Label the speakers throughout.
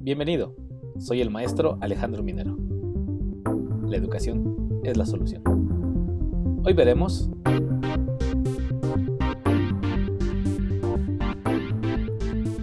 Speaker 1: Bienvenido, soy el maestro Alejandro Minero. La educación es la solución. Hoy veremos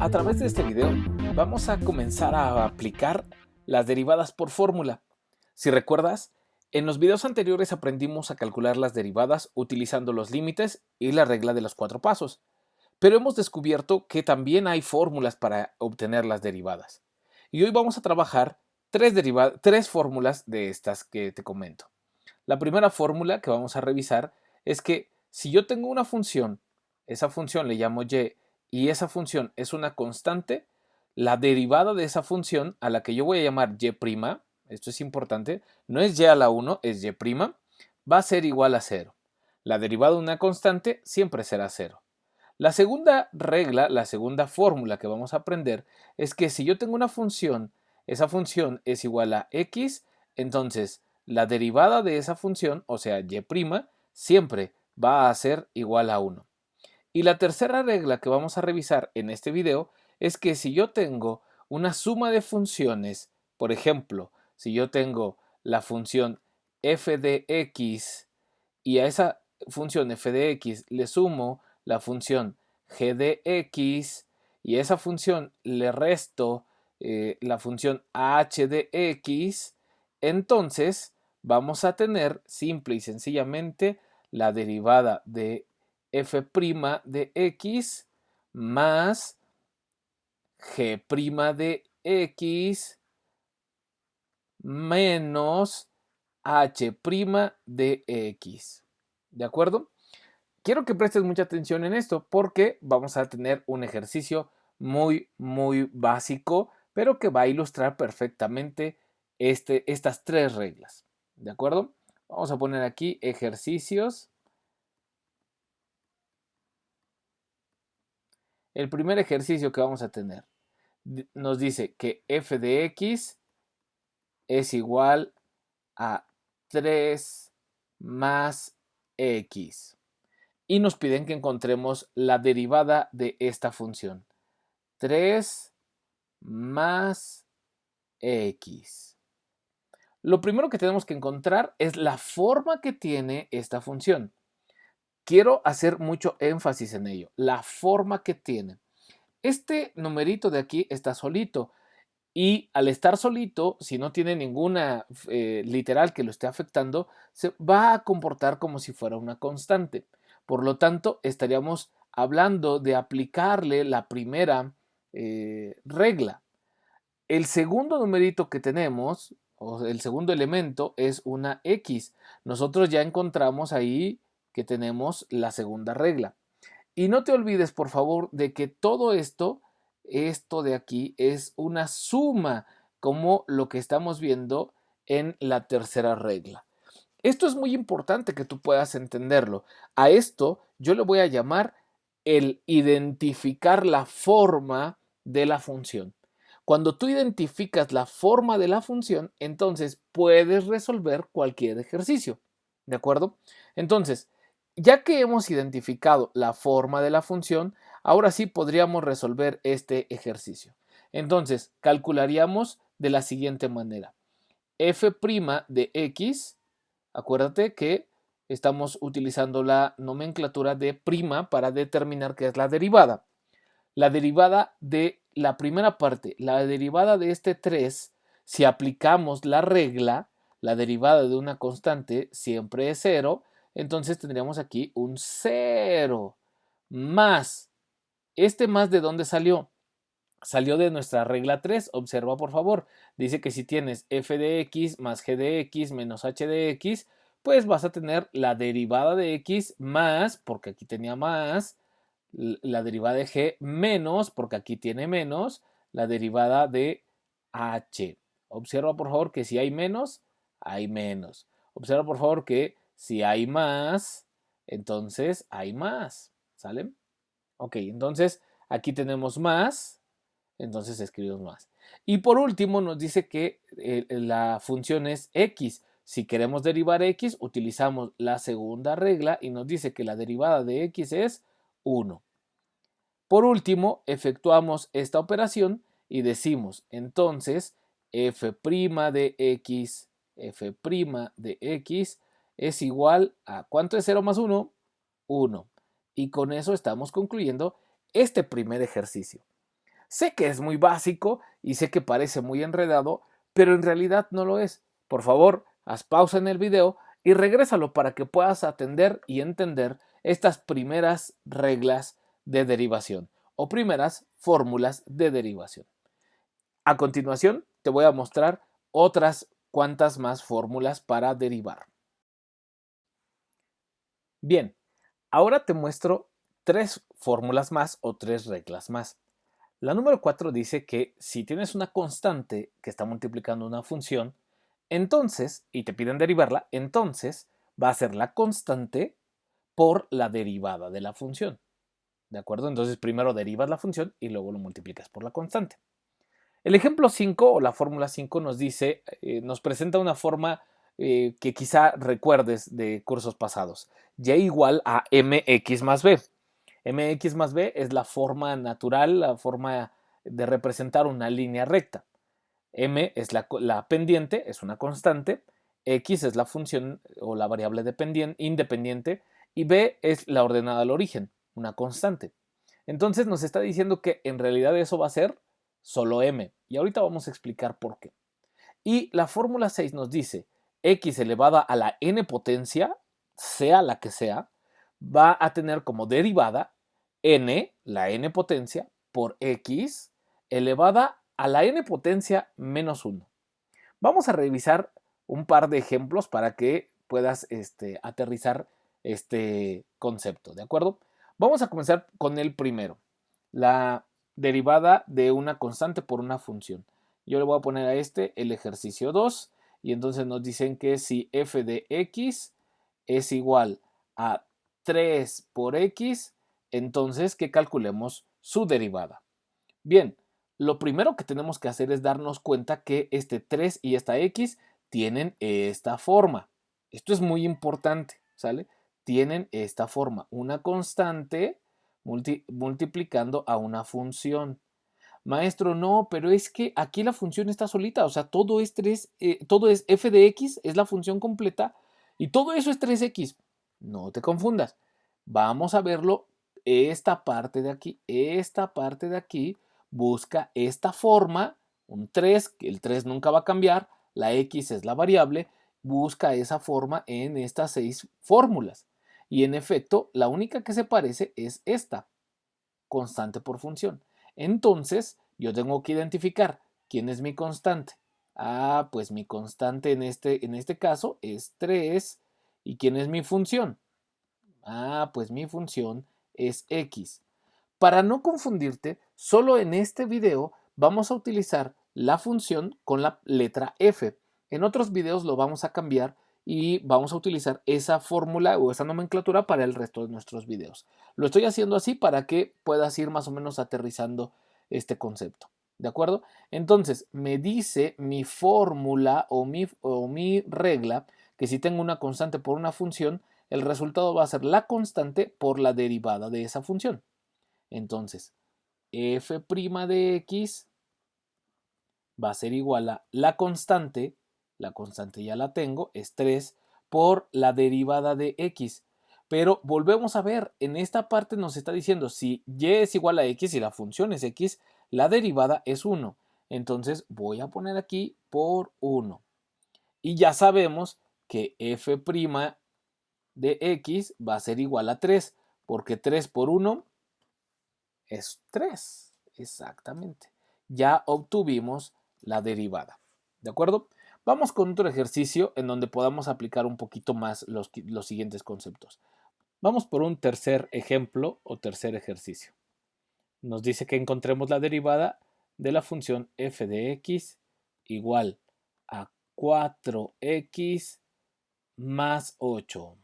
Speaker 1: a través de este video vamos a comenzar a aplicar las derivadas por fórmula. Si recuerdas, en los videos anteriores aprendimos a calcular las derivadas utilizando los límites y la regla de los 4 pasos, pero hemos descubierto que también hay fórmulas para obtener las derivadas. Y hoy vamos a trabajar tres fórmulas de estas que te comento. La primera fórmula que vamos a revisar es que si yo tengo una función, esa función le llamo y esa función es una constante, la derivada de esa función a la que yo voy a llamar y', esto es importante, no es y a la 1, es y', va a ser igual a 0. La derivada de una constante siempre será 0. La segunda regla, la segunda fórmula que vamos a aprender es que si yo tengo una función, esa función es igual a x, entonces la derivada de esa función, o sea, y', siempre va a ser igual a 1. Y la tercera regla que vamos a revisar en este video es que si yo tengo una suma de funciones, por ejemplo, si yo tengo la función f de x y a esa función f de x le sumo la función g de x y a esa función le resto la función h de x, entonces vamos a tener simple y sencillamente la derivada de f' de x más g' de x menos h' de x. ¿De acuerdo? Quiero que prestes mucha atención en esto porque vamos a tener un ejercicio muy básico, pero que va a ilustrar perfectamente estas tres reglas. ¿De acuerdo? Vamos a poner aquí ejercicios. El primer ejercicio que vamos a tener nos dice que f de x es igual a 3 más x. Y nos piden que encontremos la derivada de esta función. 3 más x. Lo primero que tenemos que encontrar es la forma que tiene esta función. Quiero hacer mucho énfasis en ello, la forma que tiene. Este numerito de aquí está solito y al estar solito, si no tiene ninguna literal que lo esté afectando, se va a comportar como si fuera una constante. Por lo tanto, estaríamos hablando de aplicarle la primera regla. El segundo numerito que tenemos, o el segundo elemento, es una x. Nosotros ya encontramos ahí que tenemos la segunda regla. Y no te olvides, por favor, de que todo esto de aquí, es una suma, como lo que estamos viendo en la tercera regla. Esto es muy importante que tú puedas entenderlo. A esto yo le voy a llamar el identificar la forma de la función. Cuando tú identificas la forma de la función, entonces puedes resolver cualquier ejercicio. ¿De acuerdo? Entonces, ya que hemos identificado la forma de la función, ahora sí podríamos resolver este ejercicio. Entonces, calcularíamos de la siguiente manera. F' de x, acuérdate que estamos utilizando la nomenclatura de prima para determinar qué es la derivada. La derivada de la primera parte, la derivada de este 3, si aplicamos la regla, la derivada de una constante siempre es 0, entonces tendríamos aquí un 0 más. ¿Este más de dónde salió? Salió de nuestra regla 3. Observa, por favor. Dice que si tienes f de x más g de x menos h de x, pues vas a tener la derivada de x más, porque aquí tenía más, la derivada de g menos, porque aquí tiene menos, la derivada de h. Observa, por favor, que si hay menos, hay menos. Observa, por favor, que si hay más, entonces hay más. ¿Sale? Ok, entonces aquí tenemos más, entonces escribimos más. Y por último nos dice que la función es x. Si queremos derivar x, utilizamos la segunda regla y nos dice que la derivada de x es 1. Por último, efectuamos esta operación y decimos, entonces, f' de x, f' de x es igual a, ¿cuánto es 0 más 1? 1. Y con eso estamos concluyendo este primer ejercicio. Sé que es muy básico y sé que parece muy enredado, pero en realidad no lo es. Por favor, haz pausa en el video y regrésalo para que puedas atender y entender estas primeras reglas de derivación o primeras fórmulas de derivación. A continuación, te voy a mostrar otras cuantas más fórmulas para derivar. Bien, ahora te muestro tres fórmulas más o tres reglas más. La número 4 dice que si tienes una constante que está multiplicando una función, entonces, y te piden derivarla, entonces va a ser la constante por la derivada de la función. ¿De acuerdo? Entonces primero derivas la función y luego lo multiplicas por la constante. El ejemplo 5 o la fórmula 5 nos dice, nos presenta una forma que quizá recuerdes de cursos pasados. Y igual a mx más b. Mx más b es la forma natural, la forma de representar una línea recta. M es la pendiente, es una constante. X es la función o la variable independiente. Y b es la ordenada al origen, una constante. Entonces nos está diciendo que en realidad eso va a ser solo m. Y ahorita vamos a explicar por qué. Y la fórmula 6 nos dice x elevada a la n potencia, sea la que sea, va a tener como derivada n, la n potencia, por x elevada a la n potencia menos 1. Vamos a revisar un par de ejemplos para que puedas aterrizar este concepto, ¿de acuerdo? Vamos a comenzar con el primero, la derivada de una constante por una función. Yo le voy a poner a el ejercicio 2 y entonces nos dicen que si f de x es igual a 3 por x, entonces que calculemos su derivada. Bien, lo primero que tenemos que hacer es darnos cuenta que este 3 y esta x tienen esta forma. Esto es muy importante, ¿sale? Tienen esta forma, una constante multiplicando a una función. Maestro, no, pero es que aquí la función está solita, o sea, todo es f de x, es la función completa, y todo eso es 3x. No te confundas. Vamos a verlo, esta parte de aquí busca esta forma, un 3, que el 3 nunca va a cambiar, la x es la variable, busca esa forma en estas 6 fórmulas. Y en efecto, la única que se parece es esta, constante por función. Entonces, yo tengo que identificar quién es mi constante. Ah, pues mi constante en este caso es 3. ¿Y quién es mi función? Ah, pues mi función es x. Para no confundirte, solo en este video vamos a utilizar la función con la letra f. En otros videos lo vamos a cambiar y vamos a utilizar esa fórmula o esa nomenclatura para el resto de nuestros videos. Lo estoy haciendo así para que puedas ir más o menos aterrizando este concepto. ¿De acuerdo? Entonces, me dice mi fórmula o mi regla que si tengo una constante por una función, el resultado va a ser la constante por la derivada de esa función. Entonces, f' de x va a ser igual a la constante ya la tengo, es 3 por la derivada de x. Pero volvemos a ver, en esta parte nos está diciendo si y es igual a x y la función es x, la derivada es 1. Entonces voy a poner aquí por 1. Y ya sabemos que f' de x va a ser igual a 3, porque 3 por 1 es 3, exactamente. Ya obtuvimos la derivada. ¿De acuerdo? Vamos con otro ejercicio en donde podamos aplicar un poquito más los siguientes conceptos. Vamos por un tercer ejemplo o tercer ejercicio. Nos dice que encontremos la derivada de la función f de x igual a 4x más 8.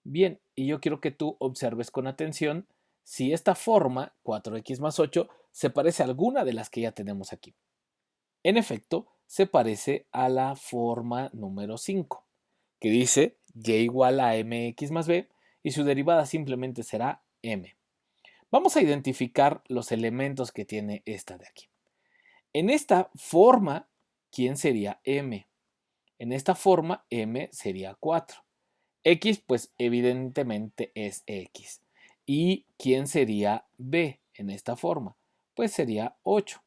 Speaker 1: Bien, y yo quiero que tú observes con atención si esta forma, 4x más 8, se parece a alguna de las que ya tenemos aquí. En efecto, se parece a la forma número 5, que dice y igual a mx más b y su derivada simplemente será m. Vamos a identificar los elementos que tiene esta de aquí. En esta forma, ¿quién sería m? En esta forma, m sería 4. X, pues evidentemente es X. ¿Y quién sería B en esta forma? Pues sería 8.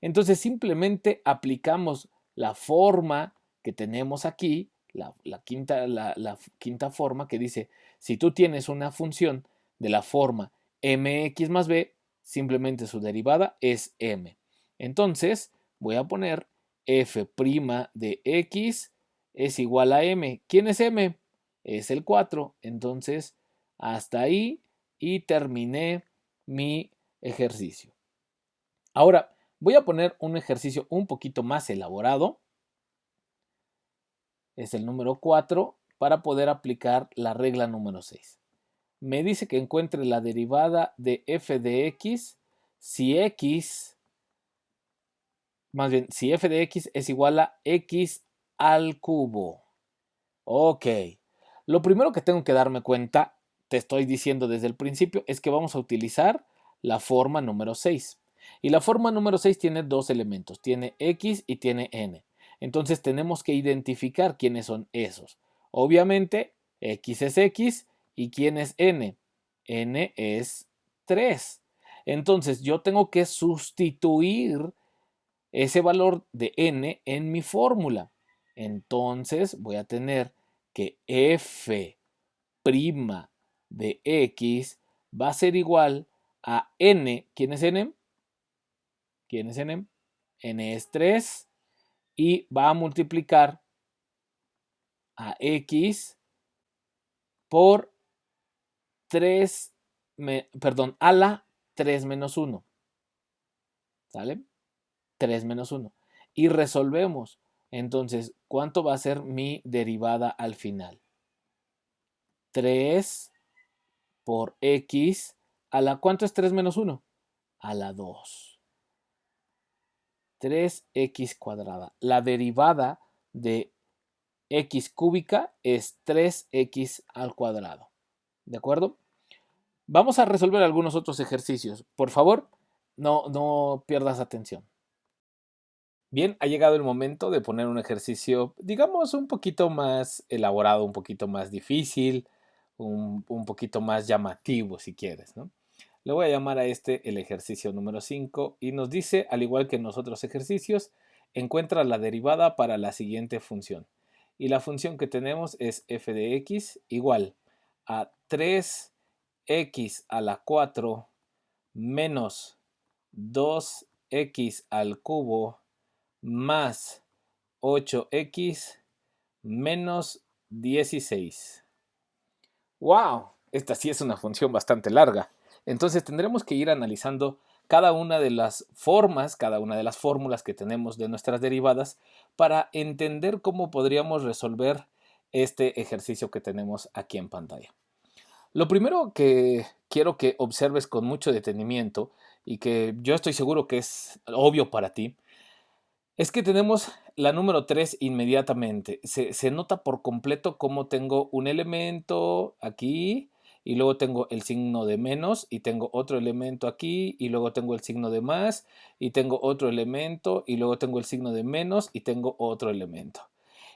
Speaker 1: Entonces simplemente aplicamos la forma que tenemos aquí, la quinta forma que dice, si tú tienes una función de la forma mx más b, simplemente su derivada es m. Entonces voy a poner f' de x es igual a m. ¿Quién es m? Es el 4. Entonces hasta ahí y terminé mi ejercicio. Ahora, voy a poner un ejercicio un poquito más elaborado. Es el número 4 para poder aplicar la regla número 6. Me dice que encuentre la derivada de f de x si si f de x es igual a x al cubo. Ok. Lo primero que tengo que darme cuenta, te estoy diciendo desde el principio, es que vamos a utilizar la forma número 6. Y la forma número 6 tiene dos elementos, tiene x y tiene n. Entonces tenemos que identificar quiénes son esos. Obviamente, x es x y quién es n. N es 3. Entonces yo tengo que sustituir ese valor de n en mi fórmula. Entonces voy a tener que f' de x va a ser igual a n. ¿Quién es n? ¿Quién es n? N es 3 y va a multiplicar a x por 3, perdón, a la 3 menos 1. ¿Sale? 3 menos 1. Y resolvemos. Entonces, ¿cuánto va a ser mi derivada al final? 3 por x a la... ¿Cuánto es 3 menos 1? A la 2. 3x cuadrada. La derivada de x cúbica es 3x al cuadrado. ¿De acuerdo? Vamos a resolver algunos otros ejercicios. Por favor, no pierdas atención. Bien, ha llegado el momento de poner un ejercicio, digamos, un poquito más elaborado, un poquito más difícil, un poquito más llamativo, si quieres, ¿no? Le voy a llamar a este el ejercicio número 5 y nos dice, al igual que en los otros ejercicios, encuentra la derivada para la siguiente función. Y la función que tenemos es f de x igual a 3x a la 4 menos 2x al cubo más 8x menos 16. ¡Wow! Esta sí es una función bastante larga. Entonces tendremos que ir analizando cada una de las formas, cada una de las fórmulas que tenemos de nuestras derivadas para entender cómo podríamos resolver este ejercicio que tenemos aquí en pantalla. Lo primero que quiero que observes con mucho detenimiento y que yo estoy seguro que es obvio para ti, es que tenemos la número 3 inmediatamente. Se nota por completo cómo tengo un elemento aquí y luego tengo el signo de menos y tengo otro elemento aquí y luego tengo el signo de más y tengo otro elemento y luego tengo el signo de menos y tengo otro elemento.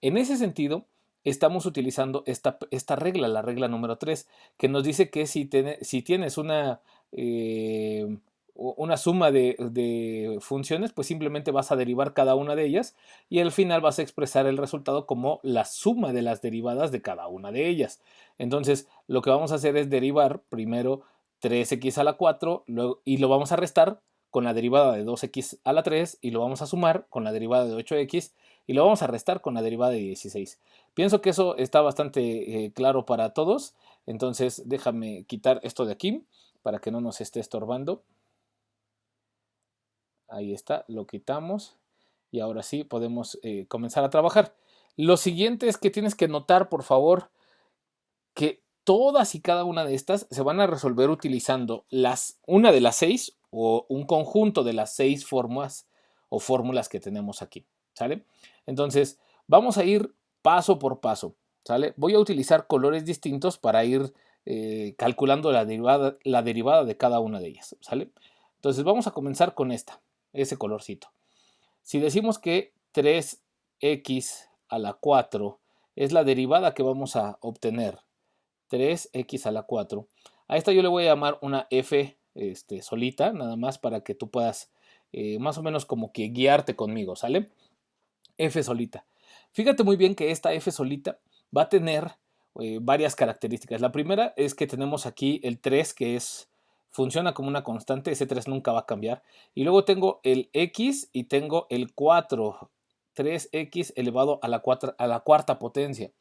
Speaker 1: En ese sentido, estamos utilizando esta regla, la regla número 3, que nos dice que si tienes una suma de funciones, pues simplemente vas a derivar cada una de ellas y al final vas a expresar el resultado como la suma de las derivadas de cada una de ellas. Entonces, lo que vamos a hacer es derivar primero 3x a la 4 y lo vamos a restar con la derivada de 2x a la 3 y lo vamos a sumar con la derivada de 8x y lo vamos a restar con la derivada de 16. Pienso que eso está bastante claro para todos, entonces déjame quitar esto de aquí para que no nos esté estorbando. Ahí está, lo quitamos y ahora sí podemos comenzar a trabajar. Lo siguiente es que tienes que notar, por favor, que todas y cada una de estas se van a resolver utilizando una de las 6 o un conjunto de las 6 formas o fórmulas que tenemos aquí, ¿sale? Entonces, vamos a ir paso por paso, ¿sale? Voy a utilizar colores distintos para ir calculando la derivada de cada una de ellas, ¿sale? Entonces vamos a comenzar con ese colorcito. Si decimos que 3x a la 4 es la derivada que vamos a obtener, 3x a la 4, a esta yo le voy a llamar una f solita, nada más para que tú puedas más o menos como que guiarte conmigo, ¿sale? F solita. Fíjate muy bien que esta f solita va a tener varias características. La primera es que tenemos aquí el 3 que funciona como una constante, ese 3 nunca va a cambiar. Y luego tengo el x y tengo el 4, 3x elevado a la cuarta potencia.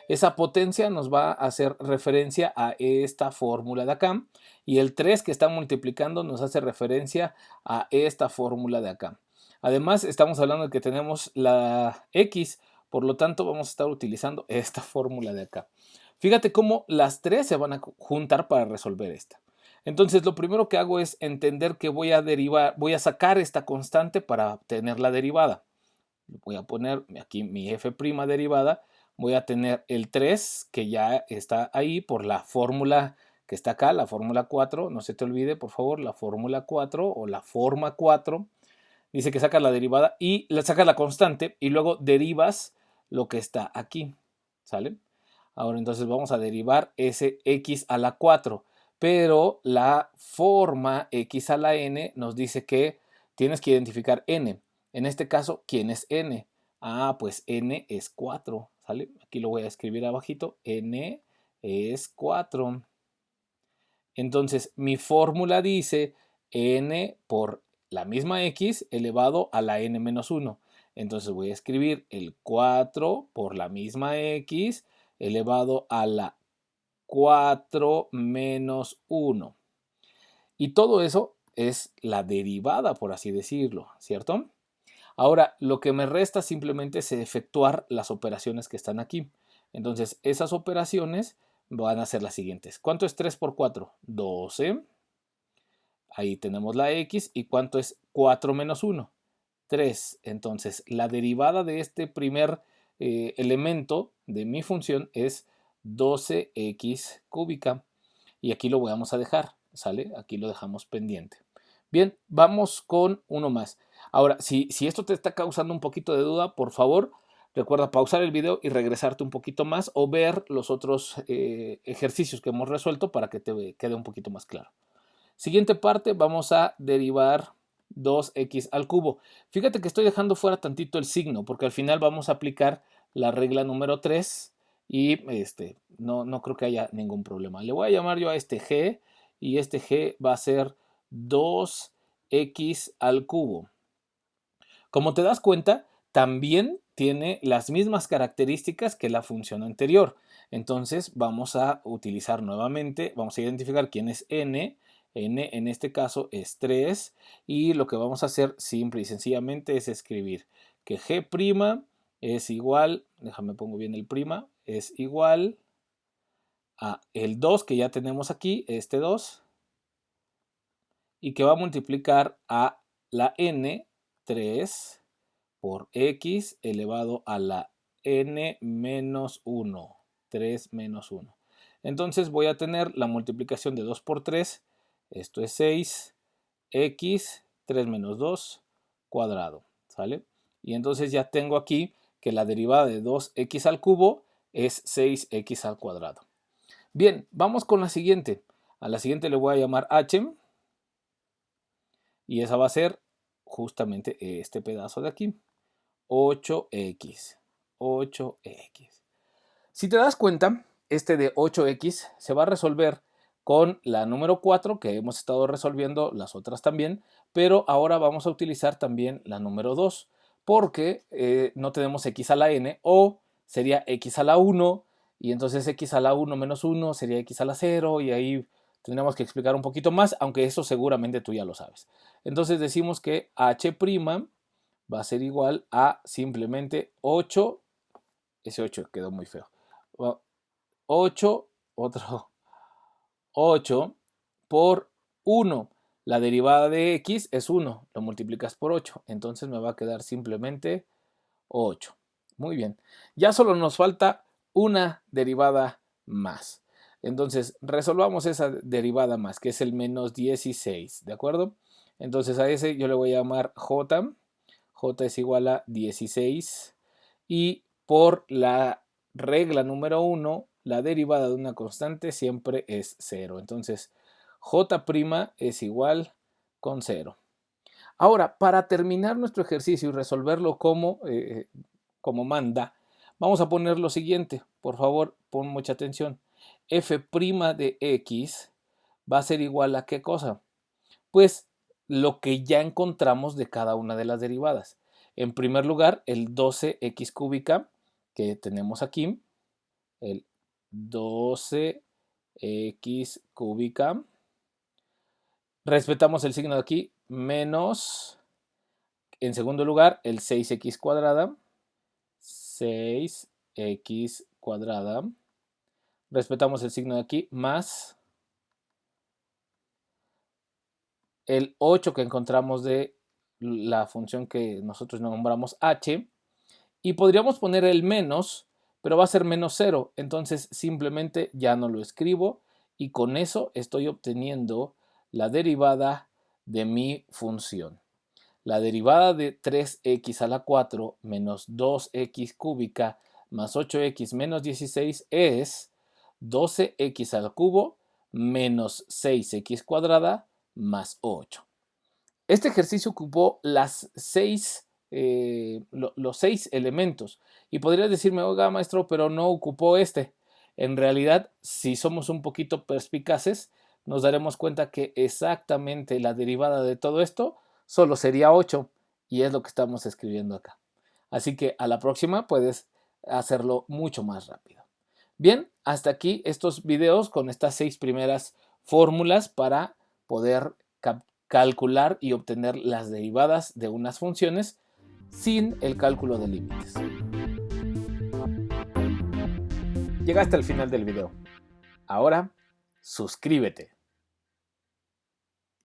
Speaker 1: Esa potencia nos va a hacer referencia a esta fórmula de acá y el 3 que está multiplicando nos hace referencia a esta fórmula de acá. Además, estamos hablando de que tenemos la x, por lo tanto vamos a estar utilizando esta fórmula de acá. Fíjate cómo las tres se van a juntar para resolver esta. Entonces, lo primero que hago es entender que voy a sacar esta constante para obtener la derivada. Voy a poner aquí mi f' derivada. Voy a tener el 3 que ya está ahí por la fórmula que está acá, la fórmula 4. No se te olvide, por favor, la fórmula 4 o la forma 4. Dice que sacas la derivada y le sacas la constante y luego derivas lo que está aquí. ¿Sale? Ahora entonces vamos a derivar ese x a la 4. Pero la forma x a la n nos dice que tienes que identificar n. En este caso, ¿quién es n? Ah, pues n es 4. ¿Sale? Aquí lo voy a escribir abajito. N es 4. Entonces, mi fórmula dice n por la misma x elevado a la n menos 1. Entonces voy a escribir el 4 por la misma x elevado a la 4 menos 1. Y todo eso es la derivada, por así decirlo, ¿cierto? Ahora, lo que me resta simplemente es efectuar las operaciones que están aquí. Entonces, esas operaciones van a ser las siguientes. ¿Cuánto es 3 por 4? 12. Ahí tenemos la x. ¿Y cuánto es 4 menos 1? 3. Entonces, la derivada de este primer elemento de mi función es 12x cúbica. Y aquí lo vamos a dejar, ¿sale? Aquí lo dejamos pendiente. Bien, vamos con uno más. Ahora, si esto te está causando un poquito de duda, por favor, recuerda pausar el video y regresarte un poquito más o ver los otros ejercicios que hemos resuelto para que te quede un poquito más claro. Siguiente parte, vamos a derivar 2x al cubo. Fíjate que estoy dejando fuera tantito el signo porque al final vamos a aplicar la regla número 3 y no creo que haya ningún problema. Le voy a llamar yo a este g y este g va a ser 2x al cubo. Como te das cuenta, también tiene las mismas características que la función anterior. Entonces vamos a utilizar nuevamente, vamos a identificar quién es n. N en este caso es 3 y lo que vamos a hacer simple y sencillamente es escribir que g' es igual, déjame pongo bien el prima, es igual a el 2 que ya tenemos aquí, este 2, y que va a multiplicar a la n, 3, por x elevado a la n menos 1, 3 menos 1. Entonces voy a tener la multiplicación de 2 por 3, esto es 6, x, 3 menos 2, cuadrado, ¿sale? Y entonces ya tengo aquí que la derivada de 2x al cubo es 6x al cuadrado. Bien, vamos con la siguiente. A la siguiente le voy a llamar h y esa va a ser justamente este pedazo de aquí. 8x. 8x. Si te das cuenta, este de 8x se va a resolver con la número 4 que hemos estado resolviendo, las otras también, pero ahora vamos a utilizar también la número 2 porque no tenemos x a la n o sería x a la 1 y entonces x a la 1 menos 1 sería x a la 0 y ahí tendríamos que explicar un poquito más, aunque eso seguramente tú ya lo sabes. Entonces decimos que h' va a ser igual a simplemente 8, ese 8 quedó muy feo, 8, otro 8 por 1. La derivada de x es 1, lo multiplicas por 8, entonces me va a quedar simplemente 8. Muy bien, ya solo nos falta una derivada más. Entonces, resolvamos esa derivada más, que es el menos 16, ¿de acuerdo? Entonces, a ese yo le voy a llamar j. J es igual a 16. Y por la regla número 1, la derivada de una constante siempre es 0. Entonces, j' es igual con 0. Ahora, para terminar nuestro ejercicio y resolverlo como manda, vamos a poner lo siguiente. Por favor, pon mucha atención. F' de x va a ser igual a ¿qué cosa? Pues lo que ya encontramos de cada una de las derivadas. En primer lugar, el 12x cúbica que tenemos aquí, el 12x cúbica. Respetamos el signo de aquí, menos, en segundo lugar, el 6x cuadrada, 6x cuadrada. Respetamos el signo de aquí, más el 8 que encontramos de la función que nosotros nombramos h. Y podríamos poner el menos, pero va a ser menos 0. Entonces simplemente ya no lo escribo y con eso estoy obteniendo la derivada de mi función. La derivada de 3x a la 4 menos 2x cúbica más 8x menos 16 es 12x al cubo menos 6x cuadrada más 8. Este ejercicio ocupó los 6 elementos. Y podrías decirme, oiga, maestro, pero no ocupó este. En realidad, si somos un poquito perspicaces, nos daremos cuenta que exactamente la derivada de todo esto solo sería 8. Y es lo que estamos escribiendo acá. Así que a la próxima puedes hacerlo mucho más rápido. Bien, hasta aquí estos videos con estas 6 primeras fórmulas para poder calcular y obtener las derivadas de unas funciones sin el cálculo de límites. Llegaste al final del video. Ahora, suscríbete.